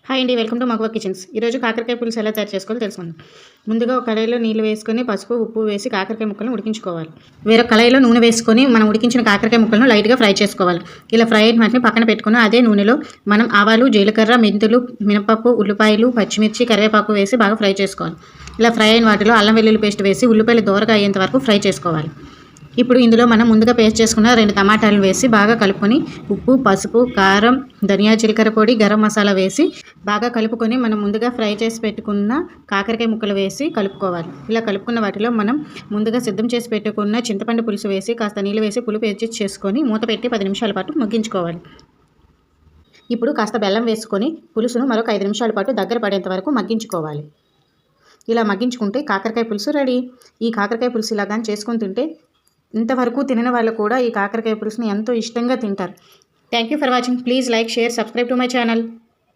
Hi అండి, welcome to మగవ kitchens. ఈరోజు కాకరకాయ పులుసు ఎలా తయారు చేసుకోవాలో తెలుసుకుందాం. ముందుగా ఒక కడాయిలో నీళ్ళు వేసుకొని పసుపు ఉప్పు వేసి కాకరకాయ ముక్కలను ఉడికించుకోవాలి. వేరొక కడాయిలో నూనె వేసుకొని మనం ఉడికించిన కాకరకాయ ముక్కలను లైట్గా ఫ్రై చేసుకోవాలి. ఇలా ఫ్రై అయిన వాటిని పక్కన పెట్టుకుని అదే నూనెలో మనం ఆవాలు, జీలకర్ర, మెంతులు, మినపప్పు, ఉల్లిపాయలు, పచ్చిమిర్చి, కరివేపాకు వేసి బాగా ఫ్రై చేసుకోవాలి. ఇలా ఫ్రై అయిన వాటిలో అల్లం వెల్లుల్లి పేస్ట్ వేసి ఉల్లిపాయలు దోరగా అయ్యేంత వరకు ఫ్రై చేసుకోవాలి. ఇప్పుడు ఇందులో మనం ముందుగా పేస్ట్ చేసుకున్న 2 టమాటాలు వేసి బాగా కలుపుకొని ఉప్పు, పసుపు, కారం, ధనియా జీలకర్ర పొడి, గరం మసాలా వేసి బాగా కలుపుకొని మనం ముందుగా ఫ్రై చేసి పెట్టుకున్న కాకరకాయ ముక్కలు వేసి కలుపుకోవాలి. ఇలా కలుపుకున్న వాటిలో మనం ముందుగా సిద్ధం చేసి పెట్టుకున్న చింతపండు పులుసు వేసి కాస్త నీళ్ళు వేసి పులుపు అడ్జస్ట్ చేసుకొని మూత పెట్టి 10 నిమిషాల పాటు మగ్గించుకోవాలి. ఇప్పుడు కాస్త బెల్లం వేసుకొని పులుసును మరొక 5 నిమిషాల పాటు దగ్గర పడేంత వరకు మగ్గించుకోవాలి. ఇలా మగ్గించుకుంటే కాకరకాయ పులుసు రెడీ. ఈ కాకరకాయ పులుసు ఇలా కానీ చేసుకొని తింటే ఇంతవరకు తినని వాళ్ళు కూడా ఈ కాకరకాయ పులుసుని ఎంతో ఇష్టంగా తింటారు. Thank you for watching. Please like, share, subscribe to my channel.